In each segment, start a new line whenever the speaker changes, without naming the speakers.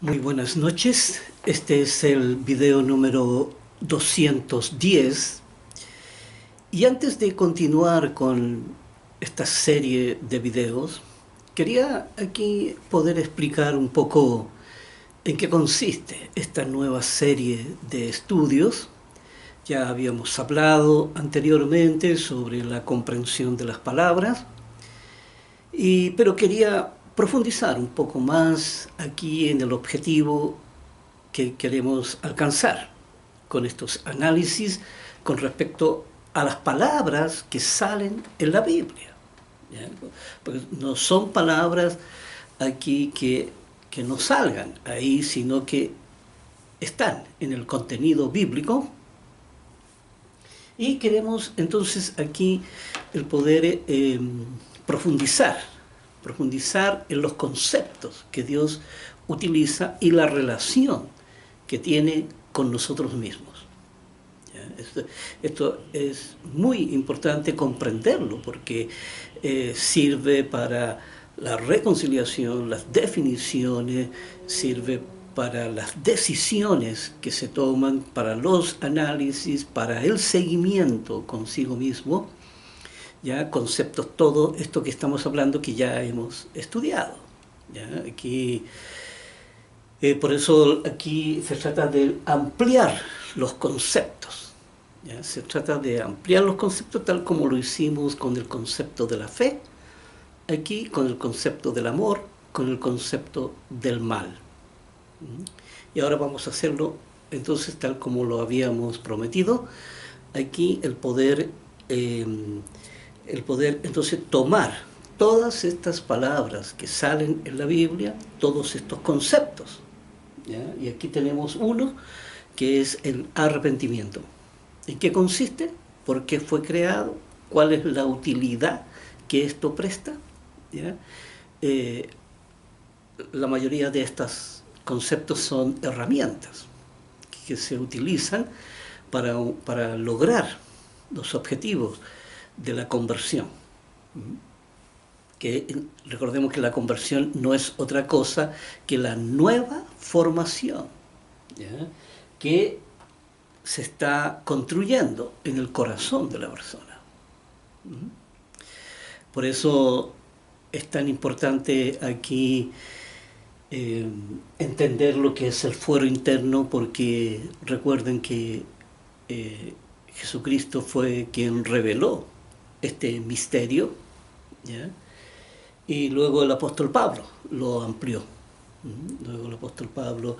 Muy buenas noches. Este es el video número 210. Y antes de continuar con esta serie de videos, quería aquí poder explicar un poco en qué consiste esta nueva serie de estudios. Ya habíamos hablado anteriormente sobre la comprensión de las palabras, pero quería profundizar un poco más aquí en el objetivo que queremos alcanzar con estos análisis con respecto a las palabras que salen en la Biblia. ¿Ya? Porque no son palabras aquí que no salgan ahí, sino que están en el contenido bíblico. Y queremos entonces aquí el poder profundizar, profundizar en los conceptos que Dios utiliza y la relación que tiene con nosotros mismos. Esto es muy importante comprenderlo porque sirve para la reconciliación, las definiciones, sirve para las decisiones que se toman, para los análisis, para el seguimiento consigo mismo, ya conceptos, todo esto que estamos hablando que ya hemos estudiado. ¿Ya? Por eso aquí se trata de ampliar los conceptos. ¿Ya? Se trata de ampliar los conceptos tal como lo hicimos con el concepto de la fe, aquí con el concepto del amor, con el concepto del mal. Y ahora vamos a hacerlo entonces tal como lo habíamos prometido, aquí el poder entonces tomar todas estas palabras que salen en la Biblia, todos estos conceptos. ¿Ya? Y aquí tenemos uno que es el arrepentimiento. ¿En qué consiste? ¿Por qué fue creado? ¿Cuál es la utilidad que esto presta? ¿Ya? Eh, la mayoría de estos conceptos son herramientas que se utilizan para lograr los objetivos de la conversión. Que recordemos que la conversión no es otra cosa que la nueva formación, ¿ya? Que se está construyendo en el corazón de la persona. Por eso es tan importante aquí entender lo que es el fuero interno, porque recuerden que Jesucristo fue quien reveló este misterio, ¿ya? Y luego el apóstol Pablo lo amplió. Luego el apóstol Pablo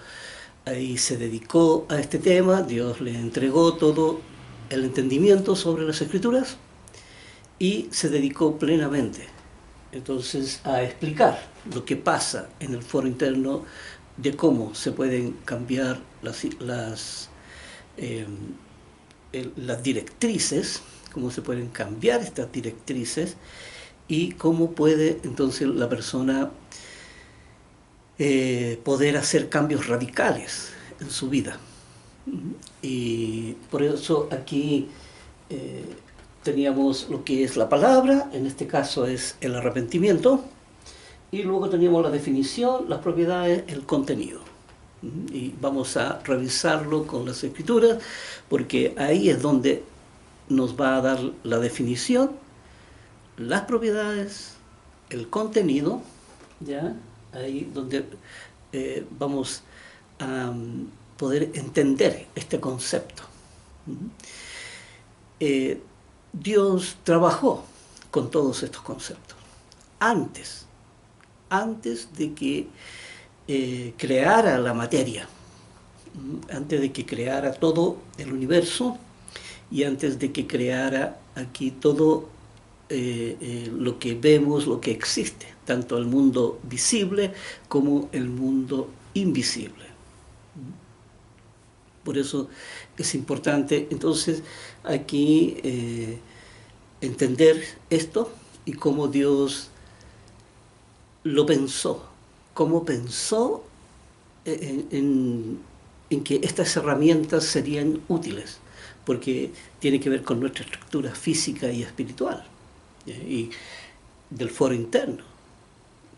ahí se dedicó a este tema, Dios le entregó todo el entendimiento sobre las Escrituras y se dedicó plenamente entonces a explicar lo que pasa en el foro interno, de cómo se pueden cambiar eh, las directrices, cómo se pueden cambiar estas directrices y cómo puede entonces la persona poder hacer cambios radicales en su vida. Y por eso aquí teníamos lo que es la palabra, en este caso es el arrepentimiento, y luego teníamos la definición, las propiedades, el contenido. Y vamos a revisarlo con las escrituras, porque ahí es donde nos va a dar la definición, las propiedades, el contenido, ¿ya? Ahí donde vamos a poder entender este concepto. Dios trabajó con todos estos conceptos antes, antes de que creara la materia, antes de que creara todo el universo y antes de que creara aquí todo lo que vemos, lo que existe, tanto el mundo visible como el mundo invisible. Por eso es importante entonces aquí entender esto y cómo Dios lo pensó, cómo pensó en que estas herramientas serían útiles, porque tiene que ver con nuestra estructura física y espiritual, y del foro interno.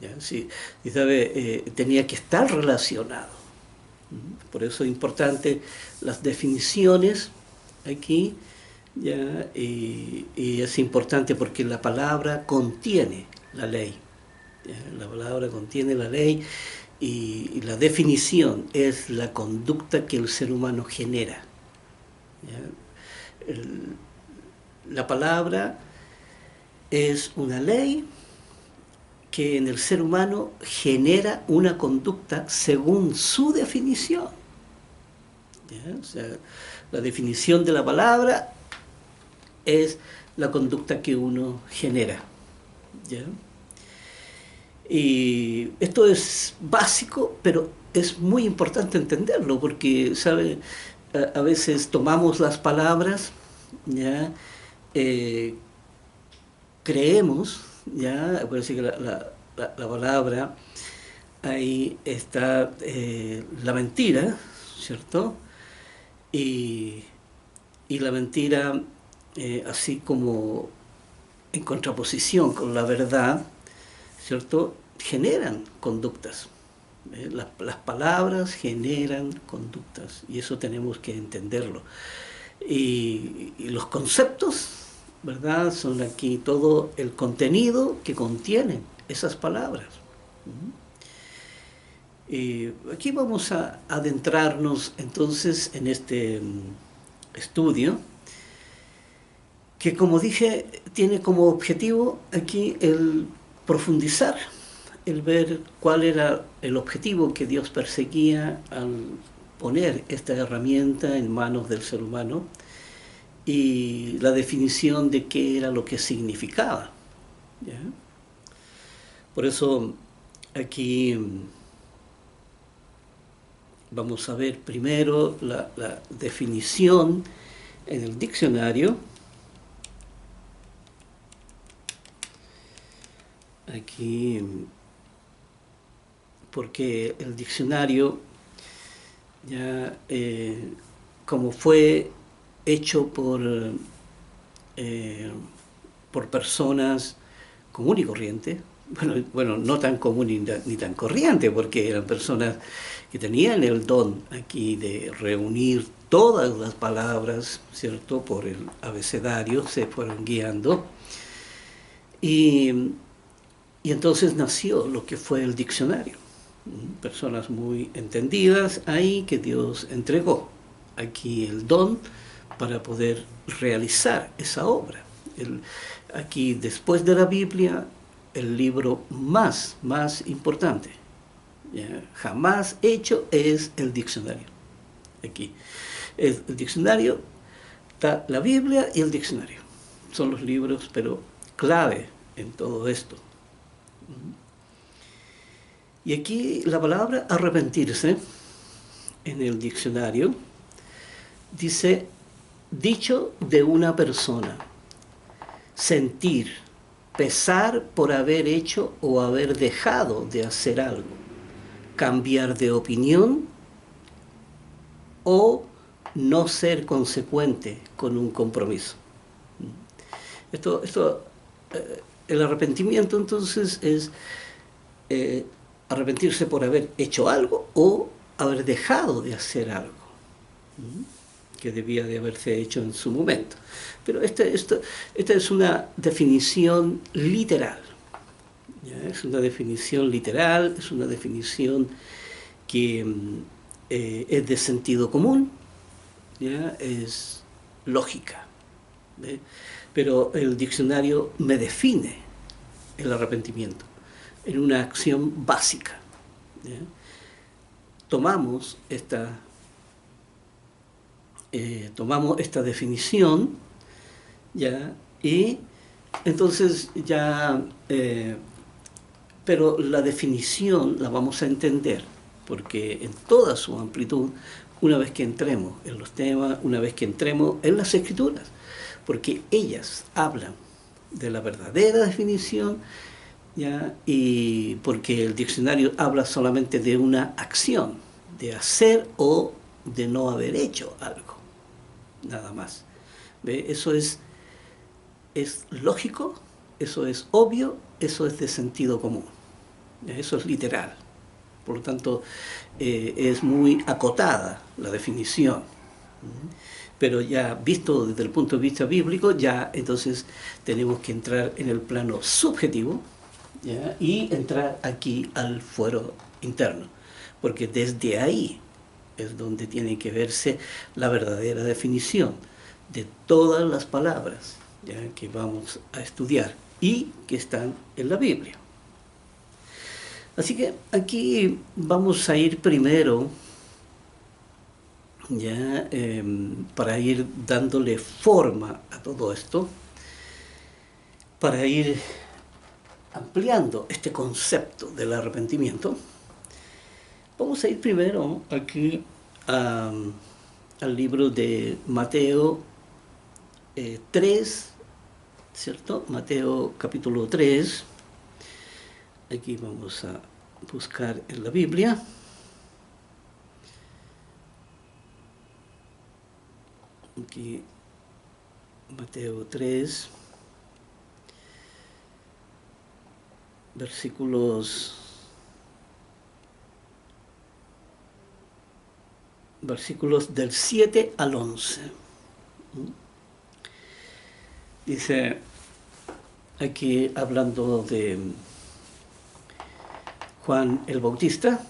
¿ya? Sí, y sabe, tenía que estar relacionado. Por eso es importante las definiciones aquí, ¿ya? Y es importante porque la palabra contiene la ley. ¿Ya? La palabra contiene la ley y la definición es la conducta que el ser humano genera. ¿Ya? La palabra es una ley que en el ser humano genera una conducta según su definición. ¿Ya? O sea, la definición de la palabra es la conducta que uno genera. ¿Ya? Y esto es básico, pero es muy importante entenderlo, porque, ¿sabe? A veces tomamos las palabras, ¿ya? Eh, creemos, ¿ya? Parece que la palabra, ahí está la mentira, ¿cierto? Y, y la mentira, así como en contraposición con la verdad, ¿cierto? Generan conductas. Las palabras generan conductas y eso tenemos que entenderlo. Y los conceptos, ¿verdad? Son aquí todo el contenido que contienen esas palabras. Y aquí vamos a adentrarnos entonces en este estudio que, como dije, tiene como objetivo aquí el profundizar, el ver cuál era el objetivo que Dios perseguía al poner esta herramienta en manos del ser humano y la definición de qué era lo que significaba. ¿Ya? Por eso aquí vamos a ver primero la definición en el diccionario. Aquí, porque el diccionario, ya como fue hecho por personas común y corriente, bueno, no tan común ni tan corriente, porque eran personas que tenían el don aquí de reunir todas las palabras, ¿cierto? Por el abecedario se fueron guiando. Y entonces nació lo que fue el diccionario. Personas muy entendidas ahí que Dios entregó aquí el don para poder realizar esa obra. Aquí, después de la Biblia, el libro más importante, ¿ya? Jamás hecho es el diccionario. Aquí, el diccionario, está la Biblia y el diccionario. Son los libros, pero clave en todo esto. Y aquí la palabra arrepentirse en el diccionario dice: dicho de una persona, sentir, pesar por haber hecho o haber dejado de hacer algo, cambiar de opinión o no ser consecuente con un compromiso. El arrepentimiento entonces es arrepentirse por haber hecho algo o haber dejado de hacer algo que debía de haberse hecho en su momento. Pero esta es una definición literal. ¿Ya? Es una definición literal, es una definición que es de sentido común, ¿ya? Es lógica. ¿Ve? Pero el diccionario me define el arrepentimiento en una acción básica. ¿Ya? Tomamos esta definición, ¿ya? Y entonces ya, pero la definición la vamos a entender, porque en toda su amplitud, una vez que entremos en los temas, una vez que entremos en las escrituras, porque ellas hablan de la verdadera definición, ¿ya? Y porque el diccionario habla solamente de una acción, de hacer o de no haber hecho algo, nada más. ¿Ve? Eso es lógico, eso es obvio, eso es de sentido común. Eso es literal. Por lo tanto, es muy acotada la definición. Pero ya visto desde el punto de vista bíblico, ya entonces tenemos que entrar en el plano subjetivo, ¿ya? Y entrar aquí al fuero interno, porque desde ahí es donde tiene que verse la verdadera definición de todas las palabras, ¿ya?, que vamos a estudiar y que están en la Biblia. Así que aquí vamos a ir primero, ya, para ir dándole forma a todo esto, para ir ampliando este concepto del arrepentimiento. Vamos a ir primero aquí al libro de Mateo 3, ¿cierto? Mateo capítulo 3. Aquí vamos a buscar en la Biblia. Aquí, Mateo 3, versículos del 7 al 11. Dice, aquí hablando de Juan el Bautista,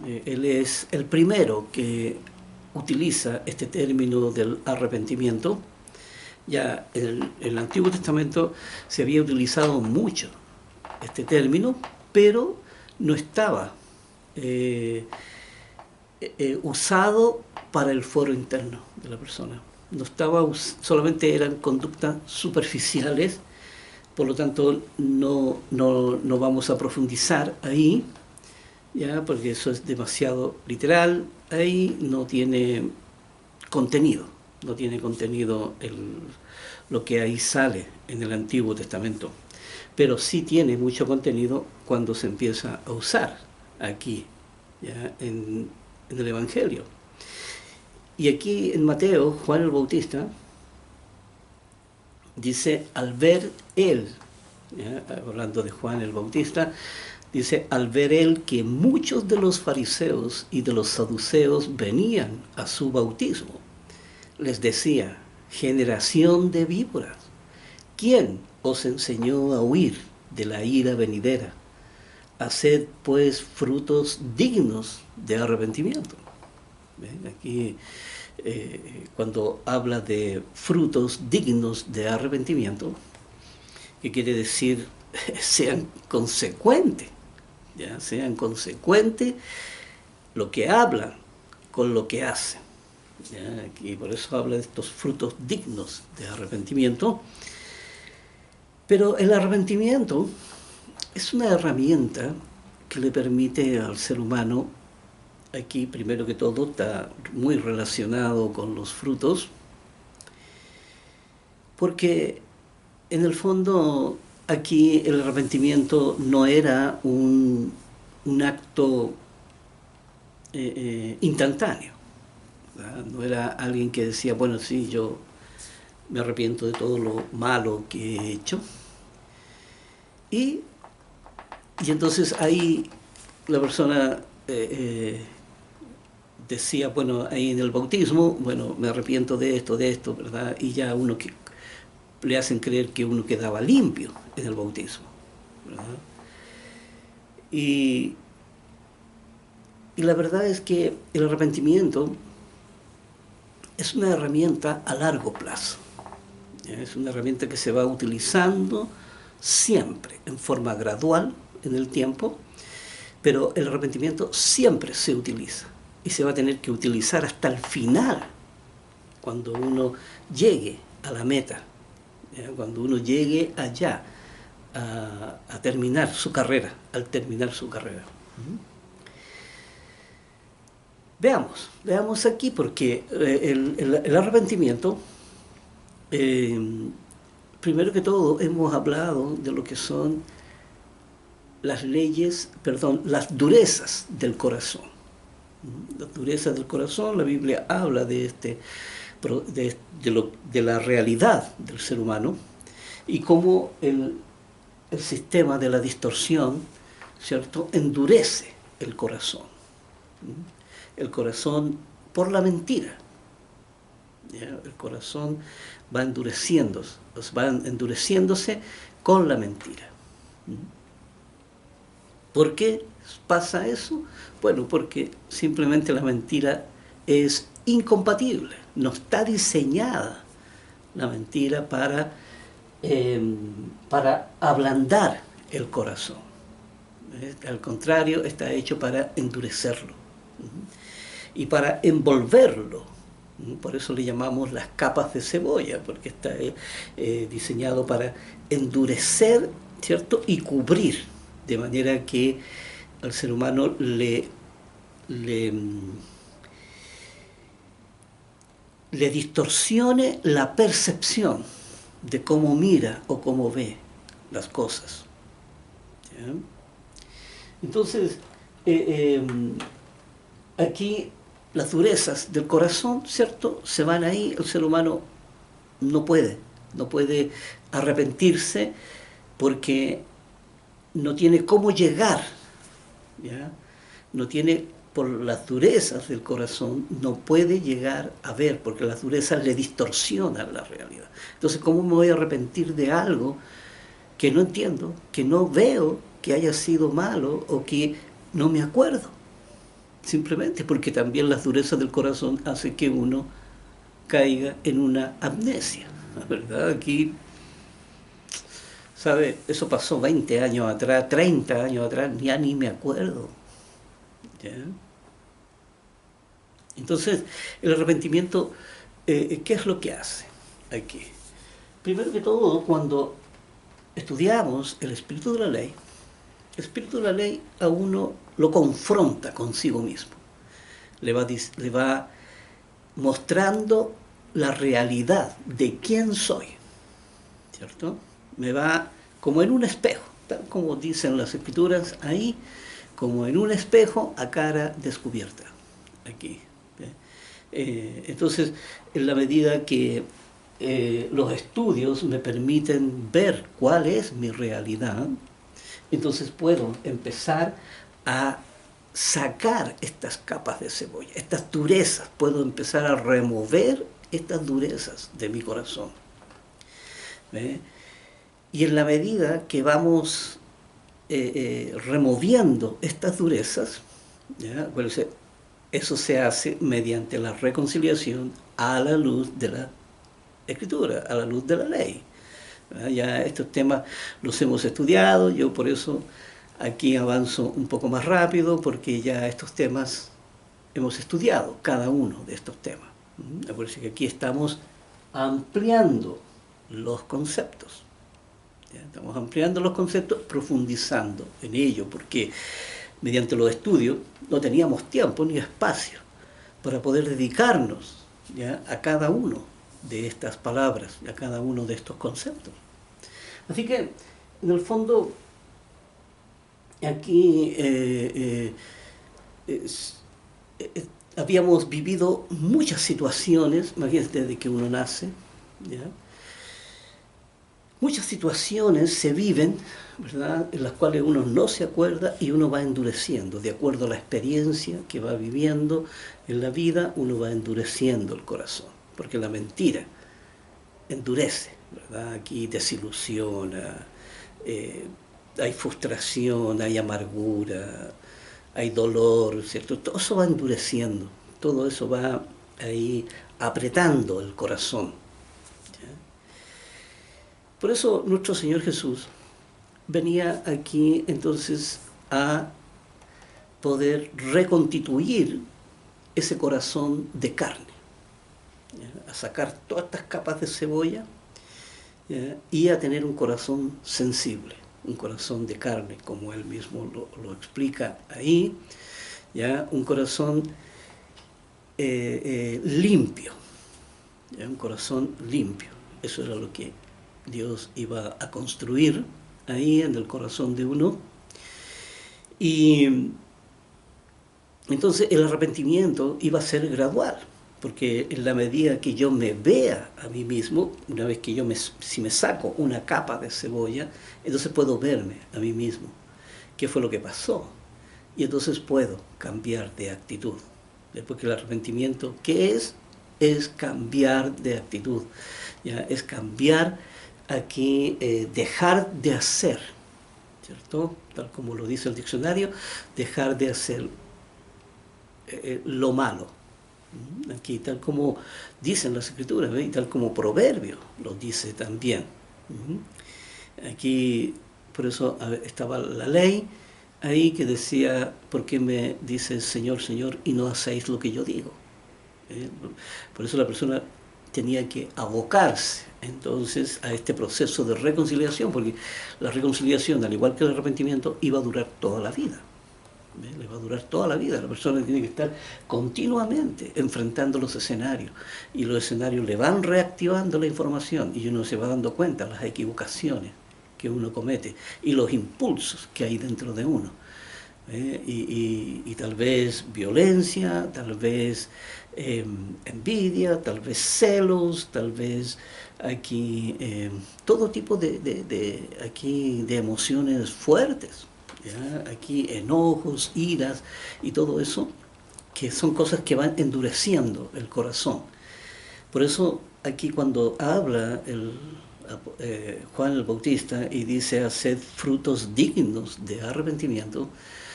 él es el primero que utiliza este término del arrepentimiento. Ya en el Antiguo Testamento se había utilizado mucho este término, pero no estaba usado para el foro interno de la persona. No estaba, solamente eran conductas superficiales, por lo tanto no vamos a profundizar ahí, ya, porque eso es demasiado literal. Ahí no tiene contenido, lo que ahí sale en el Antiguo Testamento, pero sí tiene mucho contenido cuando se empieza a usar aquí, ya, en el Evangelio. Y aquí en Mateo, Juan el Bautista dice, al ver él, ¿ya?, hablando de Juan el Bautista, dice, al ver él que muchos de los fariseos y de los saduceos venían a su bautismo, les decía, generación de víboras, ¿quién os enseñó a huir de la ira venidera? Haced pues frutos dignos de arrepentimiento. ¿Ven? Aquí cuando habla de frutos dignos de arrepentimiento, que quiere decir sean consecuentes, ¿ya? Sean consecuentes lo que hablan con lo que hacen, ¿ya? Aquí por eso habla de estos frutos dignos de arrepentimiento. Pero el arrepentimiento es una herramienta que le permite al ser humano, aquí primero que todo está muy relacionado con los frutos, porque en el fondo aquí el arrepentimiento no era un acto instantáneo, ¿verdad? No era alguien que decía, bueno, sí, yo me arrepiento de todo lo malo que he hecho. Y entonces ahí la persona decía, bueno, ahí en el bautismo, bueno, me arrepiento de esto, ¿verdad? Y ya uno que le hacen creer que uno quedaba limpio en el bautismo, ¿verdad? Y la verdad es que el arrepentimiento es una herramienta a largo plazo. Es una herramienta que se va utilizando siempre en forma gradual en el tiempo, pero el arrepentimiento siempre se utiliza y se va a tener que utilizar hasta el final, cuando uno llegue a la meta, ¿ya? Cuando uno llegue allá a terminar su carrera, al terminar su carrera. Veamos aquí, porque el arrepentimiento, primero que todo hemos hablado de lo que son las durezas del corazón. Las durezas del corazón, la Biblia habla de la realidad del ser humano y cómo el sistema de la distorsión, ¿cierto?, endurece el corazón. El corazón por la mentira. ¿Ya? El corazón va endureciéndose con la mentira. ¿Por qué pasa eso? Bueno, porque simplemente la mentira es incompatible. No está diseñada la mentira para ablandar el corazón. Al contrario, está hecho para endurecerlo y para envolverlo. Por eso le llamamos las capas de cebolla, porque está diseñado para endurecer, ¿cierto?, y cubrir, de manera que al ser humano le distorsione la percepción de cómo mira o cómo ve las cosas. ¿Ya? Entonces, aquí las durezas del corazón, ¿cierto?, se van ahí. El ser humano no puede arrepentirse porque no tiene cómo llegar, ¿ya? No tiene, por las durezas del corazón, no puede llegar a ver, porque las durezas le distorsionan la realidad. Entonces, ¿cómo me voy a arrepentir de algo que no entiendo, que no veo que haya sido malo o que no me acuerdo? Simplemente porque también las durezas del corazón hacen que uno caiga en una amnesia, ¿verdad? Aquí, ¿sabe? Eso pasó 20 años atrás, 30 años atrás, ya ni me acuerdo. ¿Ya? Entonces, el arrepentimiento, ¿qué es lo que hace aquí? Primero que todo, cuando estudiamos el espíritu de la ley, el espíritu de la ley a uno lo confronta consigo mismo. Le va mostrando la realidad de quién soy, ¿cierto? Me va como en un espejo, tal como dicen las escrituras ahí, como en un espejo a cara descubierta, aquí. Entonces, en la medida que los estudios me permiten ver cuál es mi realidad, entonces puedo empezar a sacar estas capas de cebolla, estas durezas, puedo empezar a remover estas durezas de mi corazón. Y en la medida que vamos removiendo estas durezas, ¿ya? Bueno, eso se hace mediante la reconciliación a la luz de la Escritura, a la luz de la ley. Ya estos temas los hemos estudiado, yo por eso aquí avanzo un poco más rápido, porque ya estos temas hemos estudiado, cada uno de estos temas. Por eso que aquí estamos ampliando los conceptos. ¿Ya? Estamos ampliando los conceptos, profundizando en ello, porque mediante los estudios no teníamos tiempo ni espacio para poder dedicarnos, ¿ya?, a cada uno de estas palabras, a cada uno de estos conceptos. Así que, en el fondo, aquí habíamos vivido muchas situaciones, imagínate, desde que uno nace, ¿ya? Muchas situaciones se viven, ¿verdad?, en las cuales uno no se acuerda y uno va endureciendo. De acuerdo a la experiencia que va viviendo en la vida, uno va endureciendo el corazón. Porque la mentira endurece, ¿verdad? Aquí desilusiona, hay frustración, hay amargura, hay dolor, ¿cierto? Todo eso va endureciendo, todo eso va ahí apretando el corazón. Por eso nuestro Señor Jesús venía aquí entonces a poder reconstituir ese corazón de carne, ¿ya?, a sacar todas estas capas de cebolla, ¿ya?, y a tener un corazón sensible, un corazón de carne, como Él mismo lo explica ahí, ¿ya?, un corazón limpio, ¿ya?, un corazón limpio. Eso era lo que Dios iba a construir ahí en el corazón de uno. Y entonces el arrepentimiento iba a ser gradual, porque en la medida que yo me vea a mí mismo, una vez que si me saco una capa de cebolla, entonces puedo verme a mí mismo. ¿Qué fue lo que pasó? Y entonces puedo cambiar de actitud. Después que el arrepentimiento, ¿qué es? Es cambiar de actitud, ¿ya? Es cambiar aquí, dejar de hacer, ¿cierto? Tal como lo dice el diccionario, dejar de hacer lo malo. Aquí, tal como dicen las escrituras, ¿ve? Y tal como Proverbio lo dice también. Aquí, por eso estaba la ley ahí que decía, ¿por qué me dice Señor, Señor, y no hacéis lo que yo digo? Por eso la persona tenía que abocarse entonces a este proceso de reconciliación, porque la reconciliación, al igual que el arrepentimiento, iba a durar toda la vida. Le va a durar toda la vida. La persona tiene que estar continuamente enfrentando los escenarios, y los escenarios le van reactivando la información, y uno se va dando cuenta de las equivocaciones que uno comete y los impulsos que hay dentro de uno. Y tal vez violencia, tal vez envidia, tal vez celos, tal vez aquí todo tipo aquí de emociones fuertes, ¿ya? Aquí enojos, iras y todo eso, que son cosas que van endureciendo el corazón. Por eso aquí cuando habla Juan el Bautista y dice haced frutos dignos de arrepentimiento,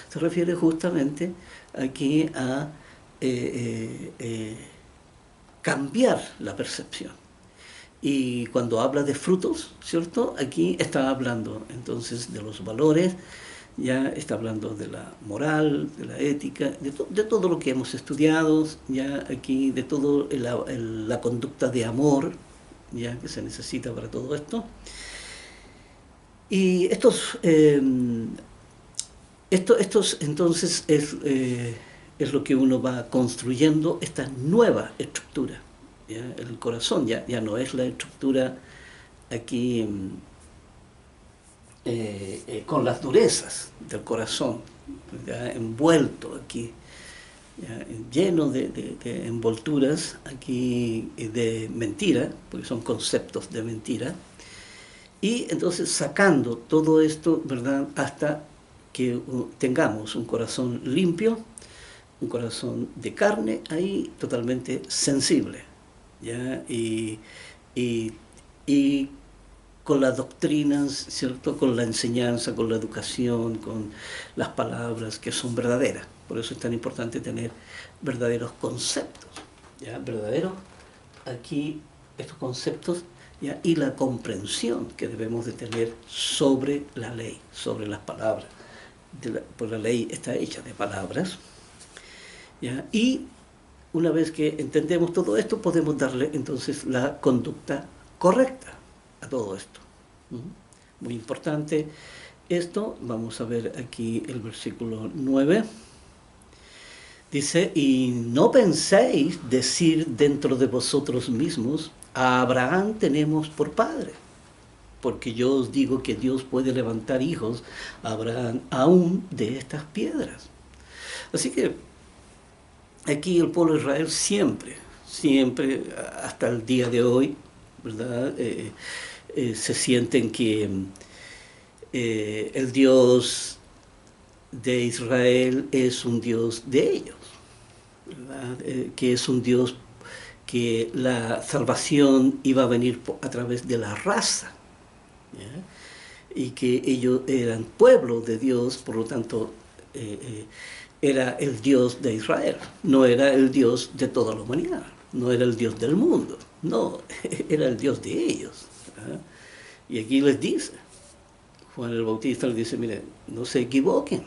se refiere justamente aquí a cambiar la percepción. Y cuando habla de frutos, ¿cierto? Aquí está hablando entonces de los valores, ya está hablando de la moral, de la ética, de todo lo que hemos estudiado, ya aquí de todo la conducta de amor, ya que se necesita para todo esto. Y estos entonces es lo que uno va construyendo, esta nueva estructura, ¿ya? El corazón ya no es la estructura aquí con las durezas del corazón, ya envuelto aquí, ya lleno de envolturas aquí de mentira, porque son conceptos de mentira, y entonces sacando todo esto, ¿verdad?, hasta que tengamos un corazón limpio, un corazón de carne ahí totalmente sensible, ¿ya? Y con las doctrinas, ¿cierto?, con la enseñanza, con la educación, con las palabras que son verdaderas. Por eso es tan importante tener verdaderos conceptos, ¿ya? Verdaderos, aquí, estos conceptos, ¿ya? Y la comprensión que debemos de tener sobre la ley, sobre las palabras. Pues la ley está hecha de palabras, ¿ya? Y una vez que entendemos todo esto, podemos darle entonces la conducta correcta a todo esto. Muy importante esto. Vamos a ver aquí el versículo 9. Dice, y no penséis decir dentro de vosotros mismos, a Abraham tenemos por padre, porque yo os digo que Dios puede levantar hijos a Abraham aún de estas piedras. Así que aquí el pueblo de Israel siempre, hasta el día de hoy, ¿verdad?, se sienten que el Dios de Israel es un Dios de ellos, ¿verdad? Que es un Dios que la salvación iba a venir a través de la raza, ¿ya? Y que ellos eran pueblo de Dios, por lo tanto era el Dios de Israel, no era el Dios de toda la humanidad, no era el Dios del mundo, no, era el Dios de ellos, ¿verdad? Y aquí les dice, Juan el Bautista les dice, miren, no se equivoquen,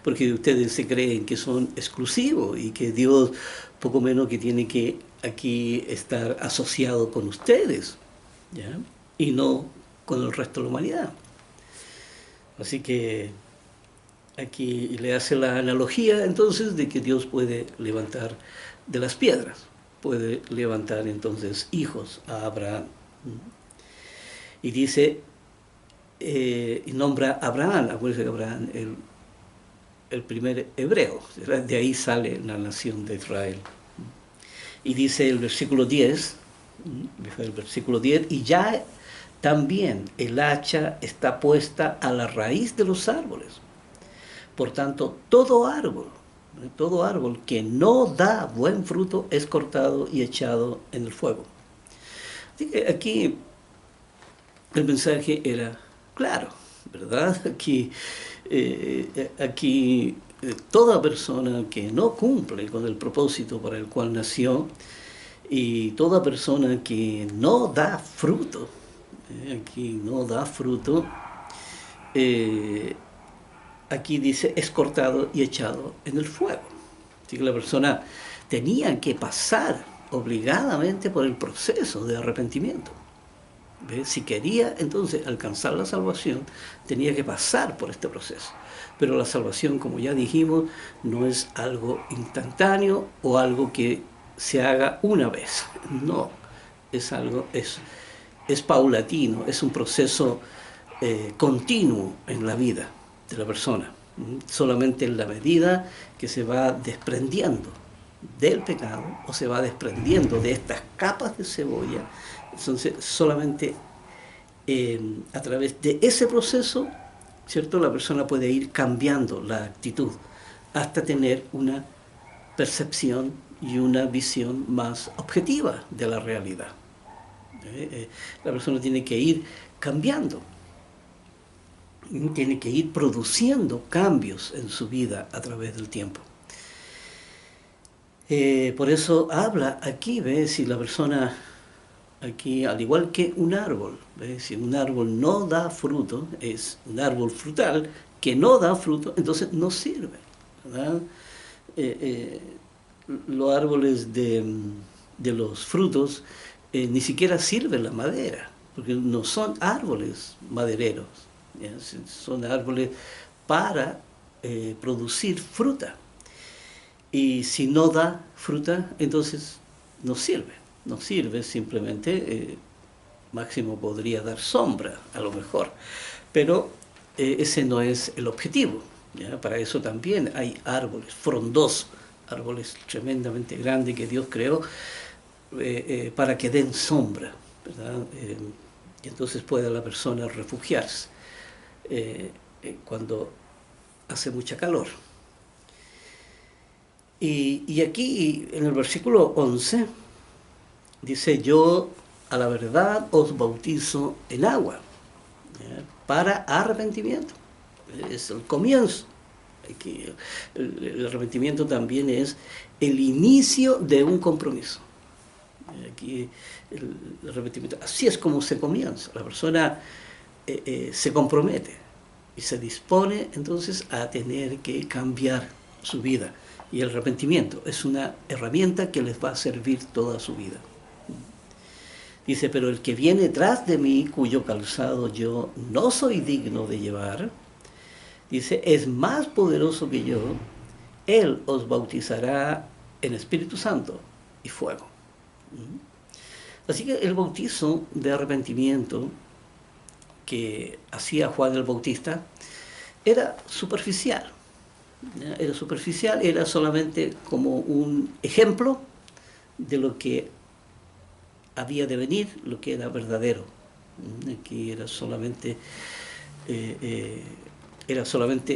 porque ustedes se creen que son exclusivos y que Dios poco menos que tiene que aquí estar asociado con ustedes, ¿ya? Y no con el resto de la humanidad. Así que aquí le hace la analogía entonces de que Dios puede levantar de las piedras, puede levantar entonces hijos a Abraham. Y dice, y nombra a Abraham, acuérdense que Abraham el primer hebreo, de ahí sale la nación de Israel. Y dice el versículo 10, y ya también el hacha está puesta a la raíz de los árboles. Por tanto, todo árbol que no da buen fruto es cortado y echado en el fuego. Así que aquí el mensaje era claro, ¿verdad? Toda persona que no cumple con el propósito para el cual nació y toda persona que no da fruto, eh, aquí dice es cortado y echado en el fuego. Así que la persona tenía que pasar obligadamente por el proceso de arrepentimiento. ¿Ves? Si quería entonces alcanzar la salvación, tenía que pasar por este proceso. Pero la salvación, como ya dijimos, no es algo instantáneo o algo que se haga una vez. No, es paulatino, es un proceso continuo en la vida de la persona. Solamente en la medida que se va desprendiendo del pecado o se va desprendiendo de estas capas de cebolla, entonces solamente a través de ese proceso, ¿cierto?, la persona puede ir cambiando la actitud hasta tener una percepción y una visión más objetiva de la realidad. La persona tiene que ir cambiando, tiene que ir produciendo cambios en su vida a través del tiempo. Por eso habla aquí, ¿ves? Si la persona, aquí, al igual que un árbol, ¿ves? Si un árbol no da fruto, es un árbol frutal que no da fruto, entonces no sirve, ¿verdad? Los árboles de los frutos ni siquiera sirven la madera, porque no son árboles madereros, ¿ya? Son árboles para producir fruta. Y si no da fruta, entonces no sirve simplemente, máximo podría dar sombra a lo mejor, pero ese no es el objetivo, ¿ya? Para eso también hay árboles frondosos, árboles tremendamente grandes que Dios creó para que den sombra, ¿verdad? Y entonces pueda la persona refugiarse cuando hace mucha calor. Y aquí en el versículo 11 dice: yo a la verdad os bautizo en agua, ¿ya?, para arrepentimiento. Es el comienzo. Aquí el arrepentimiento también es el inicio de un compromiso. Aquí el arrepentimiento, así es como se comienza. La persona se compromete y se dispone entonces a tener que cambiar su vida. Y el arrepentimiento es una herramienta que les va a servir toda su vida. Dice: pero el que viene tras de mí, cuyo calzado yo no soy digno de llevar, dice, es más poderoso que yo, él os bautizará en Espíritu Santo y fuego. Así que el bautizo de arrepentimiento que hacía Juan el Bautista era superficial. Era solamente como un ejemplo de lo que había de venir, lo que era verdadero. Aquí era solamente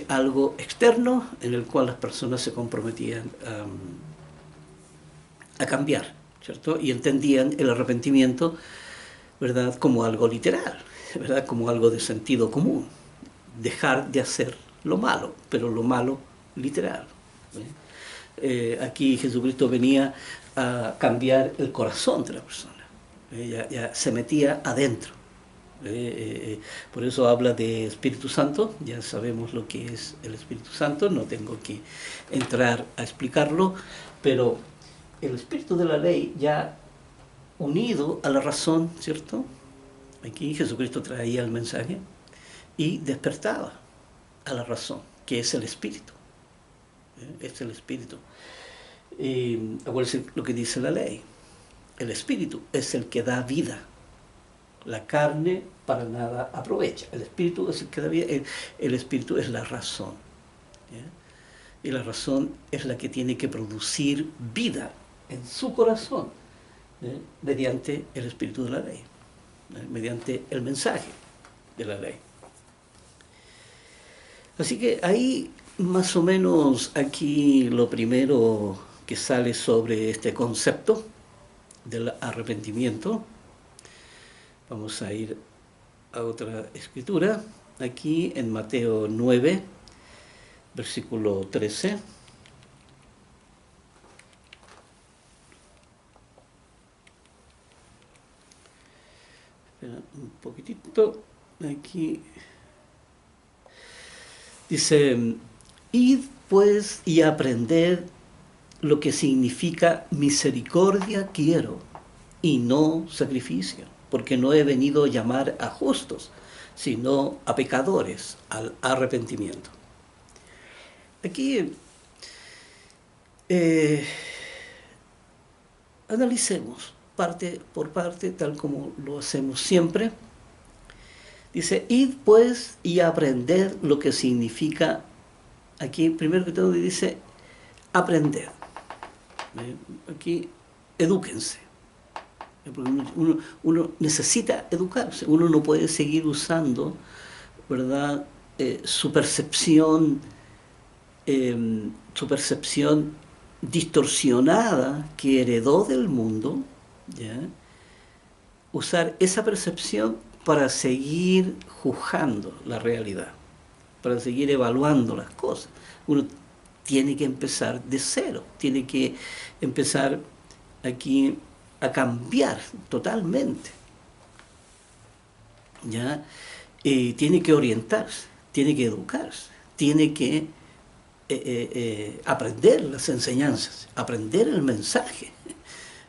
algo externo en el cual las personas se comprometían a cambiar, ¿cierto? Y entendían el arrepentimiento, ¿verdad?, como algo literal, ¿verdad?, como algo de sentido común. Dejar de hacer lo malo, pero lo malo literal. Aquí Jesucristo venía a cambiar el corazón de la persona. Ya se metía adentro. Por eso habla de Espíritu Santo. Ya sabemos lo que es el Espíritu Santo, no tengo que entrar a explicarlo, pero el espíritu de la ley ya unido a la razón, ¿cierto? Aquí Jesucristo traía el mensaje y despertaba a la razón, que es el espíritu. Es el espíritu. Acuérdense lo que dice la ley. El espíritu es el que da vida. La carne para nada aprovecha. El espíritu es el que da vida. El espíritu es la razón, ¿ya? Y la razón es la que tiene que producir vida en su corazón, mediante el espíritu de la ley, mediante el mensaje de la ley. Así que ahí más o menos aquí lo primero que sale sobre este concepto del arrepentimiento. Vamos a ir a otra escritura, aquí en Mateo 9, versículo 13. Espera un poquitito, aquí dice: id pues y aprended lo que significa misericordia quiero y no sacrificio, porque no he venido a llamar a justos, sino a pecadores al arrepentimiento. Aquí analicemos parte por parte, tal como lo hacemos siempre. Dice: id pues y aprended lo que significa, aquí primero que todo dice aprender. Aquí edúquense. Uno necesita educarse, uno no puede seguir usando, ¿verdad?, su percepción distorsionada que heredó del mundo, ¿ya?, usar esa percepción para seguir juzgando la realidad, para seguir evaluando las cosas. Uno tiene que empezar de cero, tiene que empezar aquí a cambiar totalmente, ¿ya? Tiene que orientarse, tiene que educarse, tiene que aprender las enseñanzas, aprender el mensaje,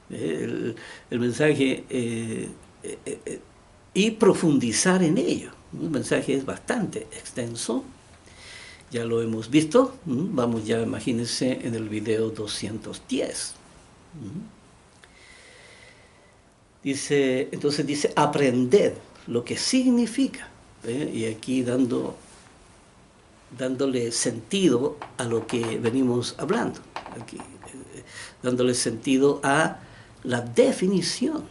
el mensaje y profundizar en ello. El mensaje es bastante extenso, ya lo hemos visto. Vamos ya, imagínense, en el video 210. Entonces dice aprender lo que significa, y aquí dándole sentido a lo que venimos hablando, aquí, dándole sentido a la definición,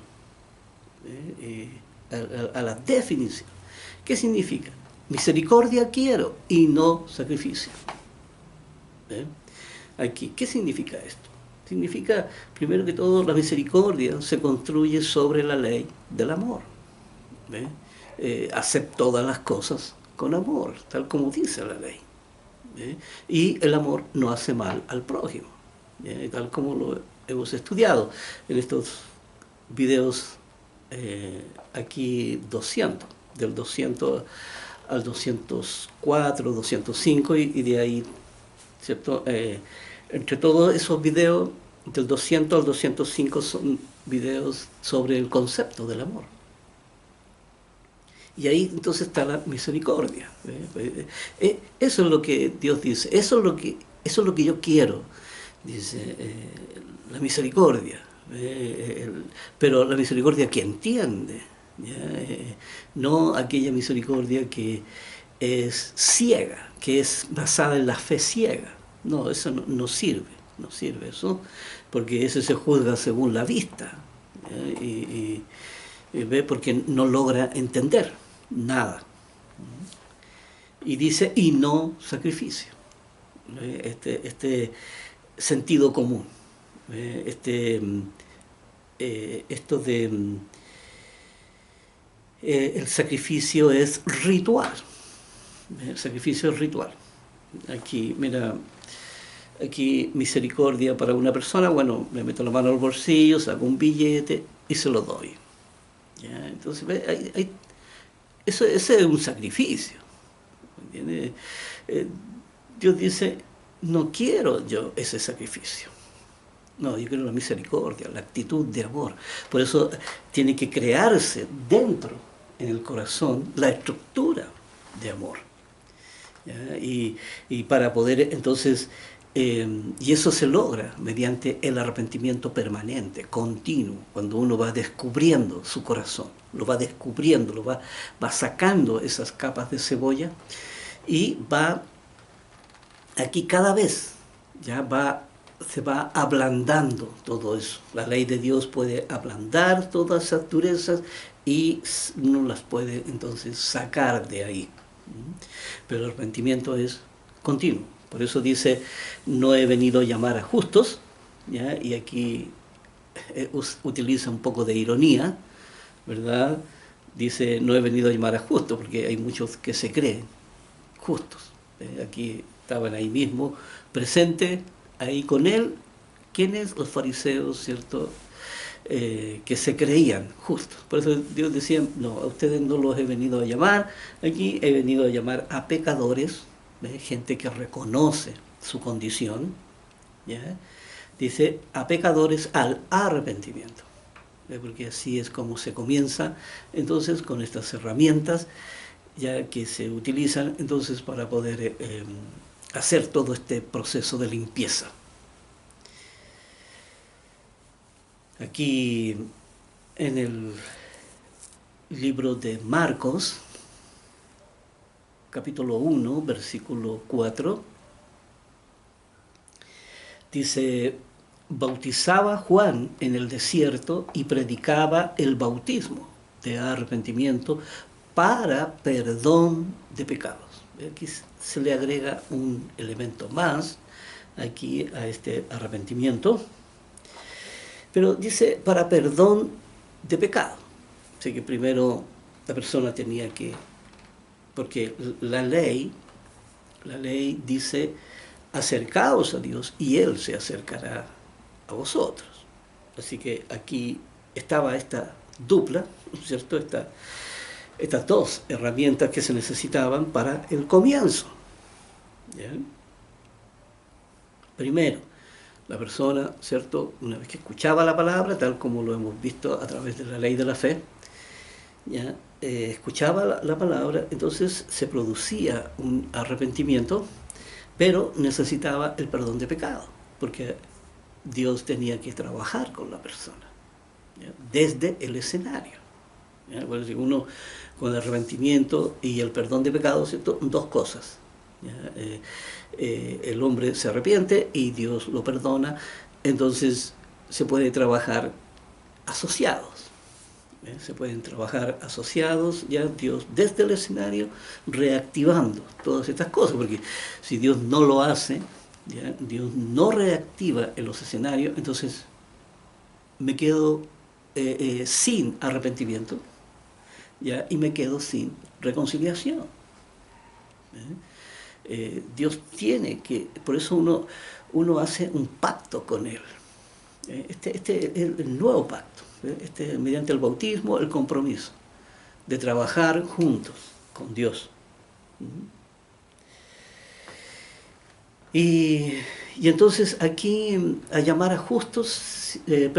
a la definición. ¿Qué significa? Misericordia quiero y no sacrificio. Aquí, ¿qué significa esto? Significa, primero que todo, la misericordia se construye sobre la ley del amor. Hacer todas las cosas con amor, tal como dice la ley. Y el amor no hace mal al prójimo, tal como lo hemos estudiado en estos videos aquí 200, del 200 al 204, 205 y de ahí, ¿cierto? Entre todos esos videos, del 200 al 205 son videos sobre el concepto del amor. Y ahí entonces está la misericordia. Eso es lo que Dios dice, eso es lo que yo quiero, dice, la misericordia. Pero la misericordia que entiende, no aquella misericordia que es ciega, que es basada en la fe ciega. No, eso no sirve eso, porque eso se juzga según la vista, y ve, porque no logra entender nada. Y dice, y no sacrificio. Este sentido común, esto de el sacrificio es ritual. El sacrificio es ritual. Aquí, mira, aquí misericordia para una persona, bueno, me meto la mano al bolsillo, saco un billete y se lo doy. ¿Ya? Entonces, ese es un sacrificio. ¿Entiendes? Dios dice, no quiero yo ese sacrificio. No, yo quiero la misericordia, la actitud de amor. Por eso tiene que crearse dentro, en el corazón, la estructura de amor. Y para poder entonces, y eso se logra mediante el arrepentimiento permanente, continuo, cuando uno va descubriendo su corazón, lo va descubriendo, va sacando esas capas de cebolla y va aquí cada vez, ya va se va ablandando todo eso. La ley de Dios puede ablandar todas esas durezas y no las puede entonces sacar de ahí. Pero el arrepentimiento es continuo. Por eso dice, no he venido a llamar a justos, ¿ya? Y aquí utiliza un poco de ironía, ¿verdad? Dice, no he venido a llamar a justos, porque hay muchos que se creen justos. Aquí estaban ahí mismo, presentes, ahí con él, ¿quiénes? Los fariseos, ¿cierto? Que se creían justos. Por eso Dios decía, no, a ustedes no los he venido a llamar, aquí he venido a llamar a pecadores, gente que reconoce su condición, ¿ya? Dice, a pecadores al arrepentimiento, porque así es como se comienza, entonces, con estas herramientas, ya que se utilizan, entonces, para poder hacer todo este proceso de limpieza. Aquí, en el libro de Marcos, capítulo 1, versículo 4, dice, bautizaba Juan en el desierto y predicaba el bautismo de arrepentimiento para perdón de pecados. Aquí se le agrega un elemento más aquí a este arrepentimiento, pero dice para perdón de pecado. Así que primero la persona tenía que, porque la ley dice, acercaos a Dios y Él se acercará a vosotros. Así que aquí estaba esta dupla, ¿cierto? Estas dos herramientas que se necesitaban para el comienzo. ¿Bien? Primero, la persona, ¿cierto? Una vez que escuchaba la palabra, tal como lo hemos visto a través de la ley de la fe, ¿ya? Escuchaba la palabra, entonces se producía un arrepentimiento, pero necesitaba el perdón de pecado, porque Dios tenía que trabajar con la persona, ¿ya? Desde el escenario. ¿Ya? Bueno, si uno con el arrepentimiento y el perdón de pecado, ¿cierto? Dos cosas. El hombre se arrepiente y Dios lo perdona, entonces se puede trabajar asociados. Se pueden trabajar asociados, ya Dios desde el escenario reactivando todas estas cosas, porque si Dios no lo hace, ¿ya? Dios no reactiva en los escenarios, entonces me quedo sin arrepentimiento, ¿ya? Y me quedo sin reconciliación. Dios tiene que, por eso uno hace un pacto con Él. Este es el nuevo pacto, mediante el bautismo, el compromiso de trabajar juntos con Dios. Y entonces aquí a llamar a justos, el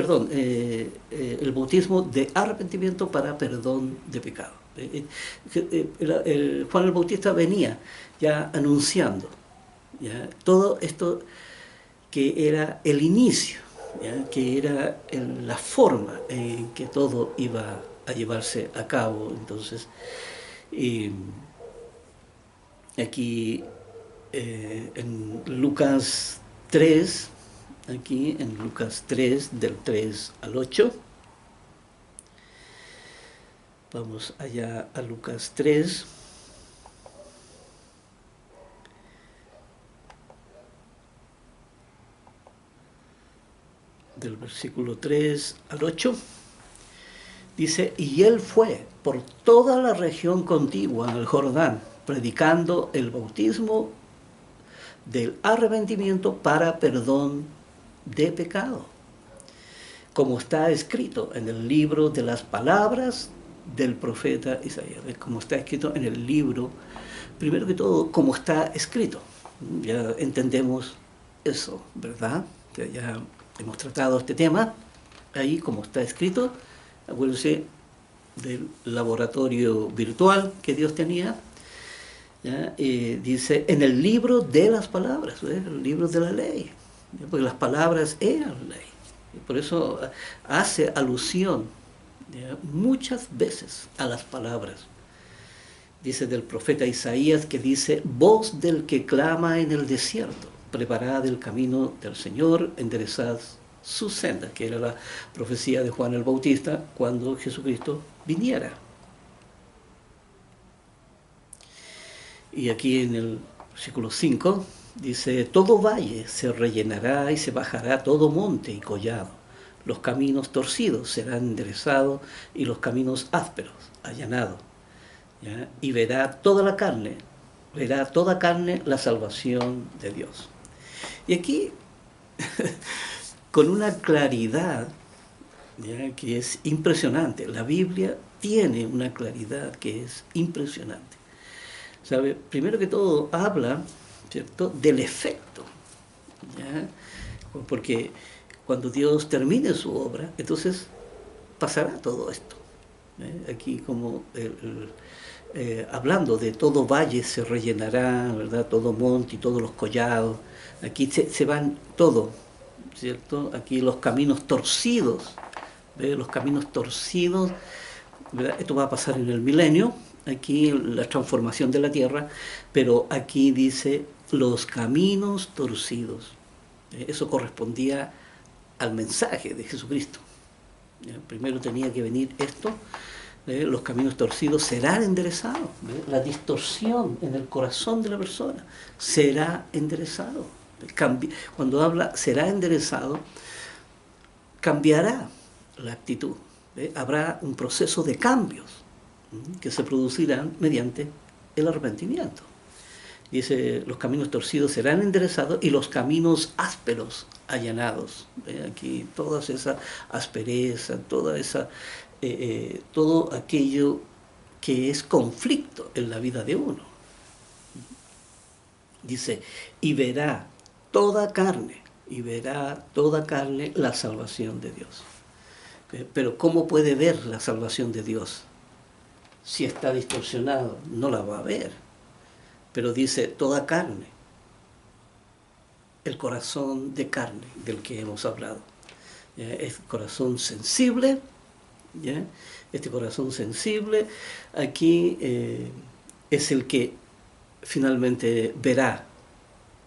bautismo de arrepentimiento para perdón de pecado. Juan el Bautista venía ya anunciando, ¿ya? Todo esto que era el inicio, ¿ya? Que era la forma en que todo iba a llevarse a cabo. Entonces, aquí en Lucas 3, aquí en Lucas 3, del 3 al 8, vamos allá a Lucas 3, del versículo 3 al 8, dice, y él fue por toda la región contigua al Jordán, predicando el bautismo del arrepentimiento para perdón de pecado, como está escrito en el libro de las palabras del profeta Isaías, como está escrito en el libro, primero que todo, como está escrito. Ya entendemos eso, ¿verdad? Ya hemos tratado este tema, ahí como está escrito, acuérdense del laboratorio virtual que Dios tenía, ¿ya? Dice, en el libro de las palabras, el libro de la ley, ¿ya? Porque las palabras eran ley, y por eso hace alusión, ¿ya? Muchas veces a las palabras. Dice del profeta Isaías que dice, voz del que clama en el desierto, preparad el camino del Señor, enderezad sus sendas, que era la profecía de Juan el Bautista cuando Jesucristo viniera. Y aquí en el versículo 5 dice: todo valle se rellenará y se bajará todo monte y collado. Los caminos torcidos serán enderezados y los caminos ásperos allanados. ¿Ya? Y verá toda carne la salvación de Dios. Y aquí, con una claridad, ¿ya?, que es impresionante. La Biblia tiene una claridad que es impresionante. ¿Sabe? Primero que todo habla, ¿cierto?, del efecto, ¿ya? Porque cuando Dios termine su obra, entonces pasará todo esto. Aquí como hablando de todo valle se rellenará, ¿verdad?, todo monte y todos los collados. Aquí se van todo, ¿cierto? Aquí los caminos torcidos, ¿ve? Los caminos torcidos, ¿verdad? Esto va a pasar en el milenio, aquí la transformación de la tierra, pero aquí dice los caminos torcidos. Eso correspondía al mensaje de Jesucristo. Primero tenía que venir esto, los caminos torcidos serán enderezados. La distorsión en el corazón de la persona será enderezado. Cuando habla será enderezado, cambiará la actitud. Habrá un proceso de cambios que se producirán mediante el arrepentimiento. Dice, los caminos torcidos serán enderezados y los caminos ásperos allanados. Aquí toda esa aspereza, todo aquello que es conflicto en la vida de uno. Dice, y verá toda carne la salvación de Dios. Pero ¿cómo puede ver la salvación de Dios? Si está distorsionado, no la va a ver. Pero dice toda carne, el corazón de carne del que hemos hablado. Es corazón sensible, ¿ya? Este corazón sensible aquí es el que finalmente verá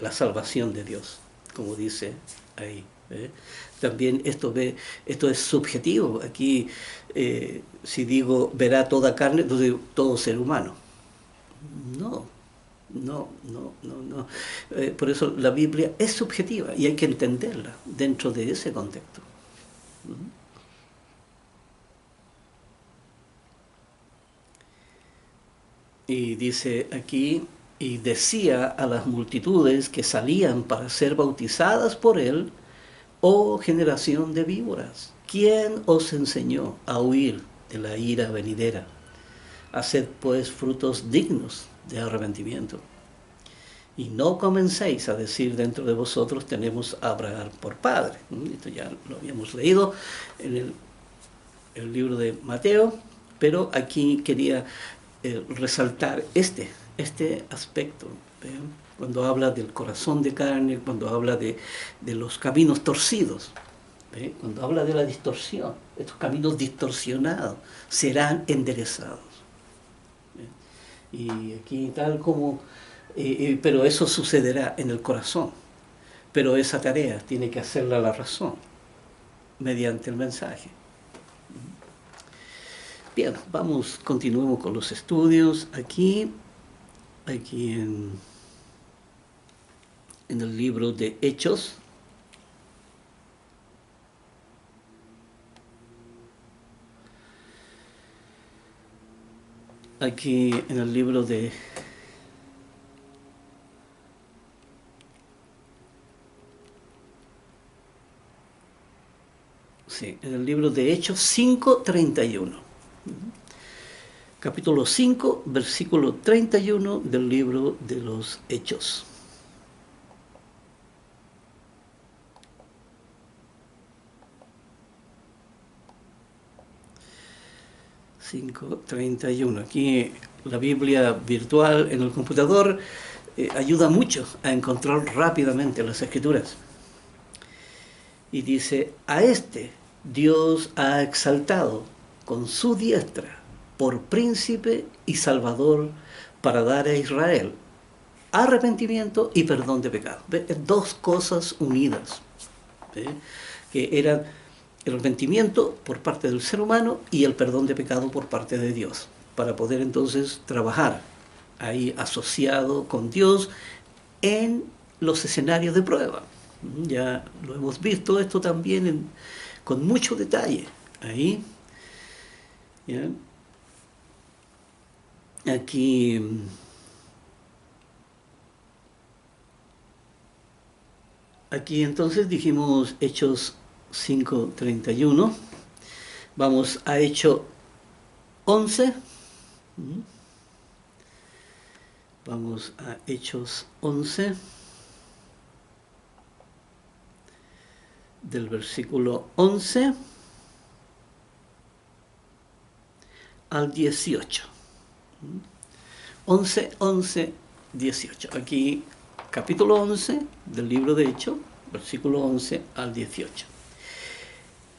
la salvación de Dios, como dice ahí. También esto es subjetivo. Aquí, si digo verá toda carne, entonces todo ser humano. No. Por eso la Biblia es subjetiva y hay que entenderla dentro de ese contexto. Y dice aquí, y decía a las multitudes que salían para ser bautizadas por él: oh generación de víboras, ¿quién os enseñó a huir de la ira venidera? Haced pues frutos dignos de arrepentimiento. Y no comencéis a decir dentro de vosotros: tenemos a Abraham por padre. Esto ya lo habíamos leído en el libro de Mateo, pero aquí quería resaltar este aspecto. Cuando habla del corazón de carne, cuando habla de los caminos torcidos, cuando habla de la distorsión, estos caminos distorsionados serán enderezados. Y aquí tal como, pero eso sucederá en el corazón, pero esa tarea tiene que hacerla la razón, mediante el mensaje. Bien, continuemos con los estudios aquí en el libro de Hechos. Aquí en el libro de en el libro de Hechos 5:31. Capítulo 5, versículo 31 del libro de los Hechos. Aquí la Biblia virtual en el computador ayuda mucho a encontrar rápidamente las Escrituras. Y dice: a este Dios ha exaltado con su diestra por príncipe y salvador para dar a Israel arrepentimiento y perdón de pecado. Dos cosas unidas, ¿sí? Que eran el arrepentimiento por parte del ser humano y el perdón de pecado por parte de Dios, para poder entonces trabajar ahí asociado con Dios en los escenarios de prueba. Ya lo hemos visto esto también con mucho detalle ahí. ¿Ya? Aquí entonces dijimos Hechos 5:31. Vamos a Hechos 11. Vamos a Hechos 11, del versículo 11 al 18. 11, 11, 18. Aquí, capítulo 11 del libro de Hechos, versículo 11 al 18.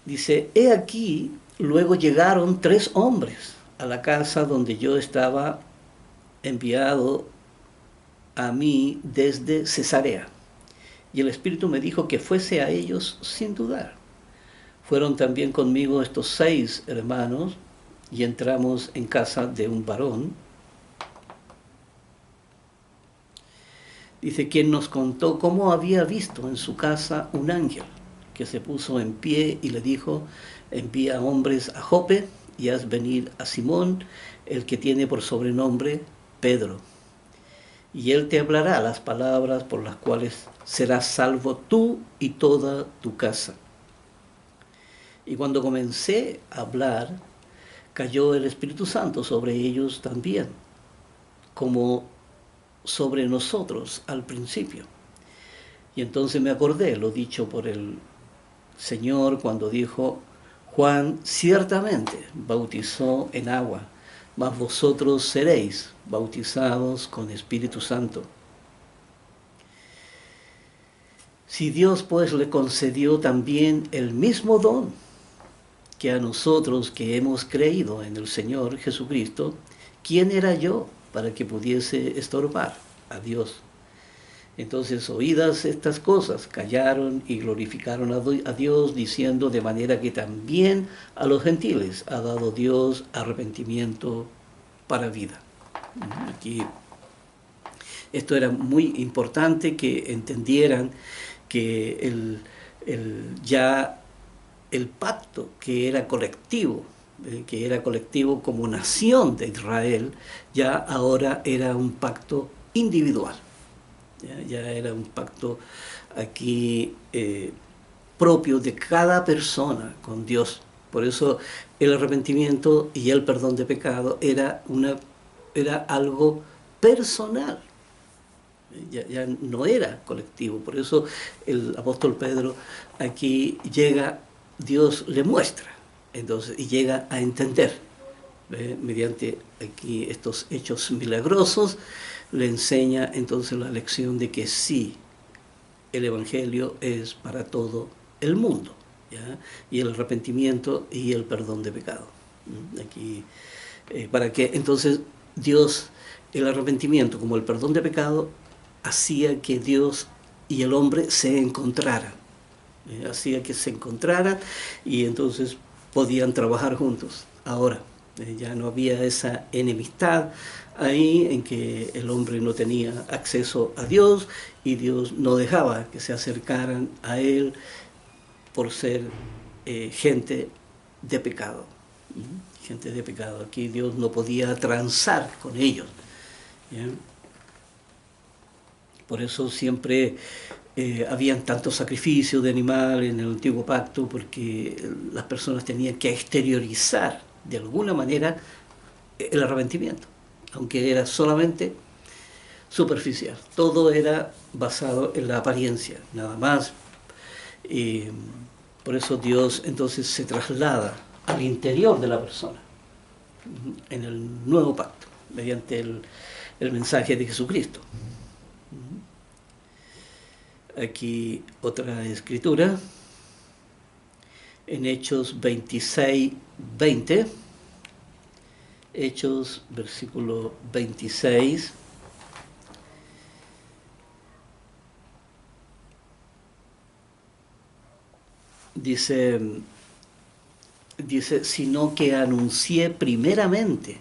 Dice, he aquí, luego llegaron 3 hombres a la casa donde yo estaba enviado a mí desde Cesarea. Y el Espíritu me dijo que fuese a ellos sin dudar. Fueron también conmigo estos 6 hermanos y entramos en casa de un varón. Dice, quien nos contó cómo había visto en su casa un ángel que se puso en pie y le dijo, envía hombres a Jope y haz venir a Simón, el que tiene por sobrenombre Pedro. Y él te hablará las palabras por las cuales serás salvo tú y toda tu casa. Y cuando comencé a hablar, cayó el Espíritu Santo sobre ellos también, como sobre nosotros al principio. Y entonces me acordé lo dicho por el Señor cuando dijo, Juan ciertamente bautizó en agua, mas vosotros seréis bautizados con Espíritu Santo. Si Dios pues le concedió también el mismo don que a nosotros que hemos creído en el Señor Jesucristo, ¿quién era yo para que pudiese estorbar a Dios? Entonces, oídas estas cosas, callaron y glorificaron a Dios, diciendo de manera que también a los gentiles ha dado Dios arrepentimiento para vida. Aquí esto era muy importante que entendieran que ya el pacto que era colectivo como nación de Israel, ya ahora era un pacto individual. Ya era un pacto aquí propio de cada persona con Dios. Por eso el arrepentimiento y el perdón de pecado era algo personal. Ya no era colectivo. Por eso el apóstol Pedro aquí llega, Dios le muestra, entonces, y llega a entender, mediante aquí estos hechos milagrosos, le enseña entonces la lección de que sí, el Evangelio es para todo el mundo, ¿ya? Y el arrepentimiento y el perdón de pecado. Aquí, para que entonces Dios, el arrepentimiento como el perdón de pecado, hacía que Dios y el hombre se encontraran. Hacía que se encontraran y entonces podían trabajar juntos. Ahora, ya no había esa enemistad ahí en que el hombre no tenía acceso a Dios y Dios no dejaba que se acercaran a Él por ser gente de pecado. Gente de pecado. Aquí Dios no podía transar con ellos. ¿Ya? Por eso siempre habían tantos sacrificios de animales en el antiguo pacto, porque las personas tenían que exteriorizar de alguna manera el arrepentimiento, aunque era solamente superficial. Todo era basado en la apariencia, nada más. Por eso Dios entonces se traslada al interior de la persona, en el nuevo pacto, mediante el mensaje de Jesucristo. Aquí otra escritura, en Hechos 26, 20, Hechos versículo 26, dice, sino que anuncié primeramente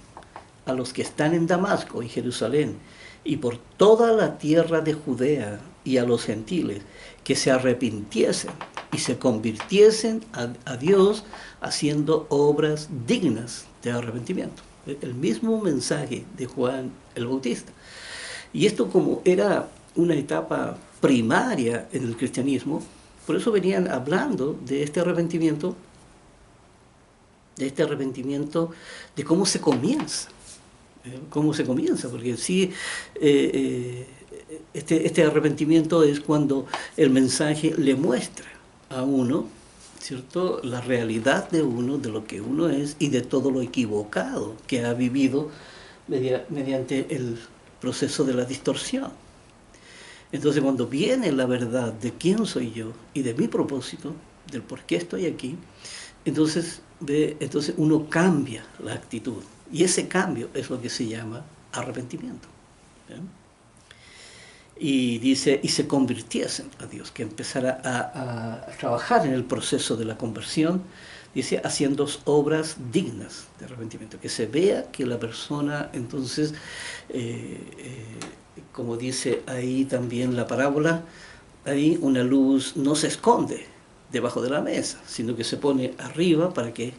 a los que están en Damasco y Jerusalén y por toda la tierra de Judea y a los gentiles que se arrepintiesen y se convirtiesen a Dios haciendo obras dignas de arrepentimiento. El mismo mensaje de Juan el Bautista. Y esto, como era una etapa primaria en el cristianismo, por eso venían hablando de este arrepentimiento, de cómo se comienza. ¿Cómo se comienza? Porque sí, este arrepentimiento es cuando el mensaje le muestra a uno, ¿cierto?, la realidad de uno, de lo que uno es y de todo lo equivocado que ha vivido mediante el proceso de la distorsión. Entonces, cuando viene la verdad de quién soy yo y de mi propósito, del por qué estoy aquí, entonces uno cambia la actitud. Y ese cambio es lo que se llama arrepentimiento. ¿Bien? Y dice, y se convirtiesen a Dios, que empezara a trabajar en el proceso de la conversión, dice, haciendo obras dignas de arrepentimiento, que se vea que la persona, entonces, como dice ahí también la parábola, ahí una luz no se esconde debajo de la mesa, sino que se pone arriba para que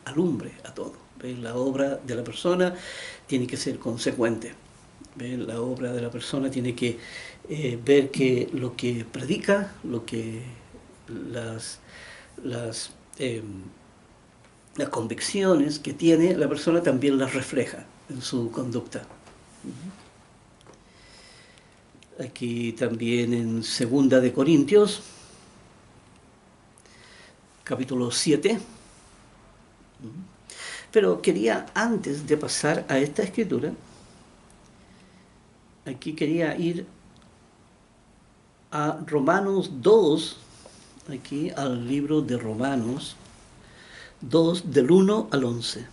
alumbre a todo. ¿Ves? La obra de la persona tiene que ser consecuente. ¿Ves? La obra de la persona tiene que ver que lo que predica, lo que las convicciones que tiene la persona también las refleja en su conducta. Aquí también en 2 de Corintios, capítulo 7. Pero quería, antes de pasar a esta escritura, aquí quería ir a Romanos 2, aquí al libro de Romanos 2, del 1 al 11.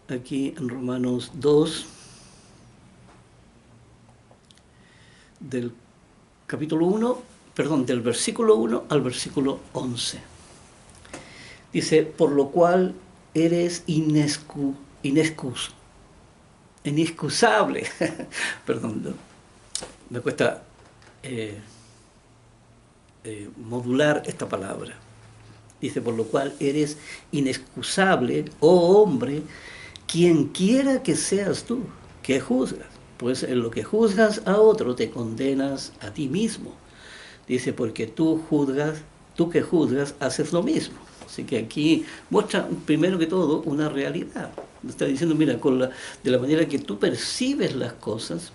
Aquí en Romanos 2, del capítulo 1, perdón, del versículo 1 al versículo 11. Dice, por lo cual eres inexcusable. Perdón, no, me cuesta modular esta palabra. Dice, por lo cual eres inexcusable, oh hombre, quien quiera que seas tú, que juzgas. Pues en lo que juzgas a otro te condenas a ti mismo. Dice, porque tú que juzgas, haces lo mismo. Así que aquí muestra, primero que todo, una realidad. Está diciendo, mira, de la manera que tú percibes las cosas,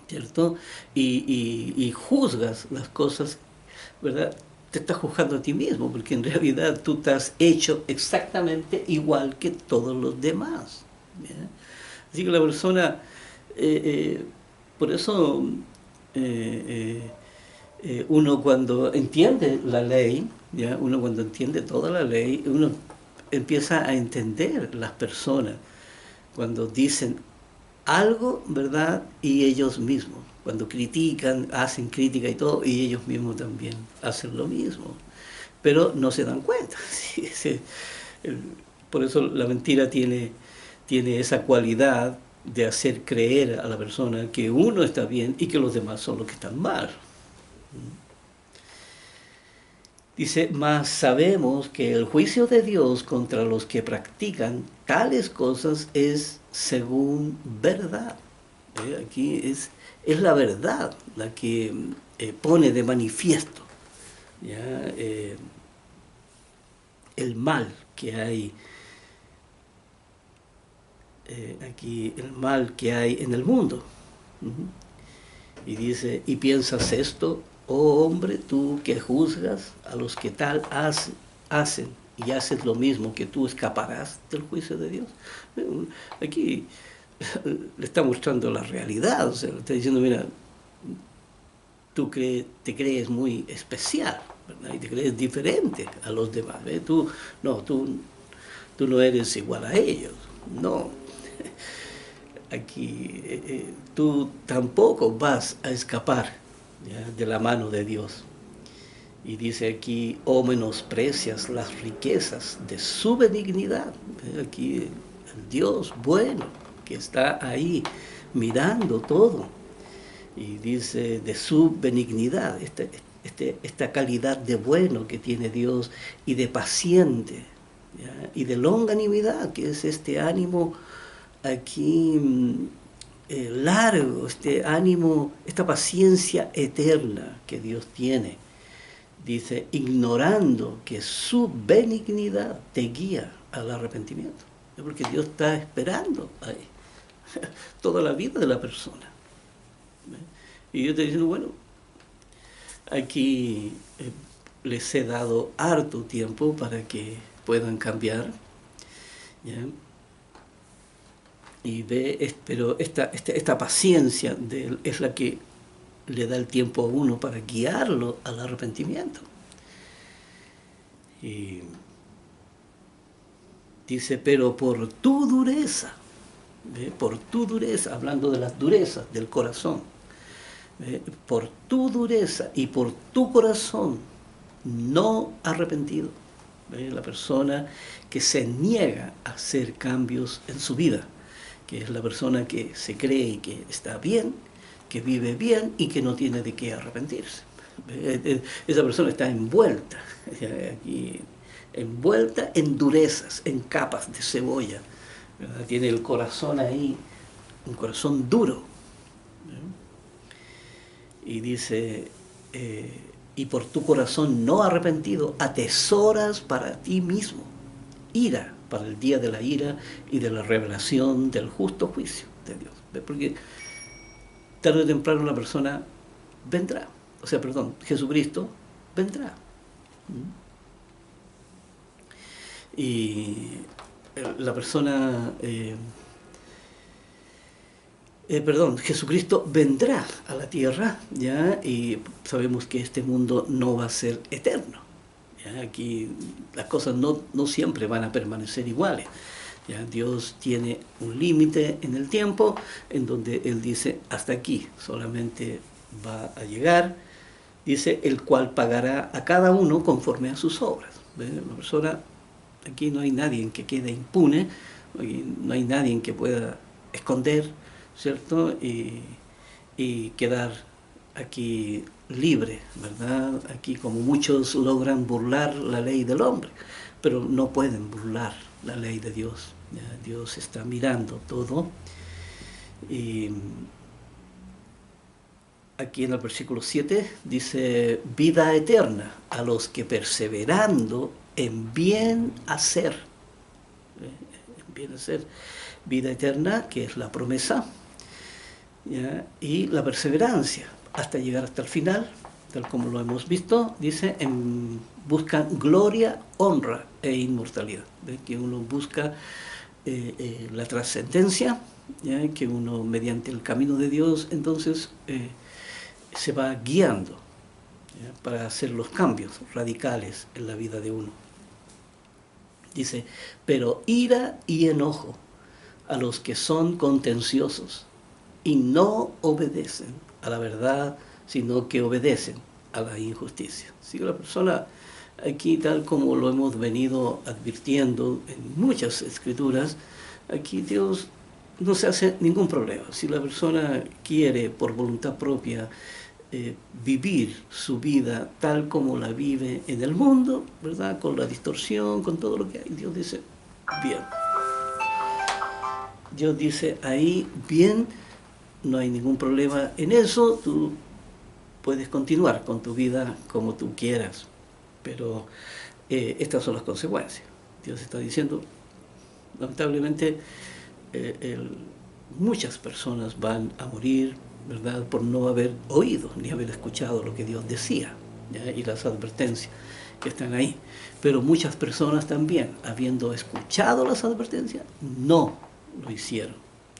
¿cierto? Y juzgas las cosas, ¿verdad? Te estás juzgando a ti mismo, porque en realidad tú te has hecho exactamente igual que todos los demás. ¿Bien? Así que la persona, por eso uno cuando entiende la ley, ¿ya? Uno cuando entiende toda la ley, uno empieza a entender las personas cuando dicen algo, ¿verdad? Y ellos mismos, cuando critican, hacen crítica y todo, y ellos mismos también hacen lo mismo, pero no se dan cuenta. ¿Sí? Por eso la mentira tiene esa cualidad de hacer creer a la persona que uno está bien y que los demás son los que están mal. Dice, mas sabemos que el juicio de Dios contra los que practican tales cosas es según verdad. Aquí es la verdad la que pone de manifiesto, ¿ya? El mal que hay aquí, el mal que hay en el mundo. Y dice, y piensas esto, oh hombre, tú que juzgas a los que tal hacen y haces lo mismo, que tú escaparás del juicio de Dios. Aquí le está mostrando la realidad, o sea, le está diciendo, mira, tú te crees muy especial, ¿verdad? Y te crees diferente a los demás. Tú no eres igual a ellos, no. Aquí tú tampoco vas a escapar, ¿ya?, de la mano de Dios. Y dice aquí, o menosprecias las riquezas de su benignidad. Aquí el Dios bueno que está ahí mirando todo. Y dice de su benignidad, esta calidad de bueno que tiene Dios y de paciente, ¿ya? Y de longanimidad, que es este ánimo aquí largo, este ánimo, esta paciencia eterna que Dios tiene. Dice, ignorando que su benignidad te guía al arrepentimiento. Es porque Dios está esperando ahí toda la vida de la persona. Y yo te digo, bueno, aquí les he dado harto tiempo para que puedan cambiar, ¿ya? Y pero esta paciencia de él es la que le da el tiempo a uno para guiarlo al arrepentimiento. Y dice, pero por tu dureza, ¿ve? Por tu dureza, hablando de las durezas del corazón, ¿ve? Por tu dureza y por tu corazón no arrepentido, ¿ve? La persona que se niega a hacer cambios en su vida, que es la persona que se cree que está bien, que vive bien y que no tiene de qué arrepentirse. Esa persona está envuelta, aquí, envuelta en durezas, en capas de cebolla, ¿verdad? Tiene el corazón ahí, un corazón duro. Y dice, y por tu corazón no arrepentido, atesoras para ti mismo ira, para el día de la ira y de la revelación del justo juicio de Dios. Porque tarde o temprano la persona vendrá, o sea, perdón, Jesucristo vendrá. Y la persona, Jesucristo vendrá a la tierra, ¿ya? Y sabemos que este mundo no va a ser eterno, ¿ya? Aquí las cosas no siempre van a permanecer iguales. ¿Ya? Dios tiene un límite en el tiempo en donde Él dice, hasta aquí solamente va a llegar, dice, el cual pagará a cada uno conforme a sus obras. ¿Ve? La persona, aquí no hay nadie que quede impune, no hay nadie que pueda esconder, ¿cierto? Y quedar aquí libre, ¿verdad? Aquí como muchos logran burlar la ley del hombre, pero no pueden burlar la ley de Dios. ¿Ya? Dios está mirando todo. Y aquí en el versículo 7 dice, vida eterna a los que perseverando en bien hacer. En bien hacer. Vida eterna, que es la promesa, ¿ya? Y la perseverancia, hasta llegar hasta el final, tal como lo hemos visto, dice, buscan gloria, honra e inmortalidad. ¿Ve? Que uno busca la trascendencia, ¿ya? Que uno mediante el camino de Dios entonces se va guiando, ¿ya? Para hacer los cambios radicales en la vida de uno. Dice, pero ira y enojo a los que son contenciosos y no obedecen a la verdad, sino que obedecen a la injusticia. Así que la persona aquí, tal como lo hemos venido advirtiendo en muchas escrituras, aquí Dios no se hace ningún problema. Si la persona quiere por voluntad propia vivir su vida tal como la vive en el mundo, ¿verdad? Con la distorsión, con todo lo que hay, Dios dice, bien. Dios dice, ahí, bien, no hay ningún problema en eso, tú puedes continuar con tu vida como tú quieras, pero estas son las consecuencias. Dios está diciendo, lamentablemente, muchas personas van a morir, ¿verdad?, por no haber oído ni haber escuchado lo que Dios decía, ¿ya? Y las advertencias que están ahí. Pero muchas personas también, habiendo escuchado las advertencias, no lo hicieron,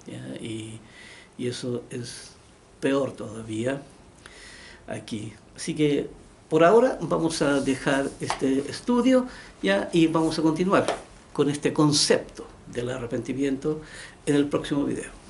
¿ya? Y eso es peor todavía aquí. Así que por ahora vamos a dejar este estudio, ¿ya? Y vamos a continuar con este concepto del arrepentimiento en el próximo video.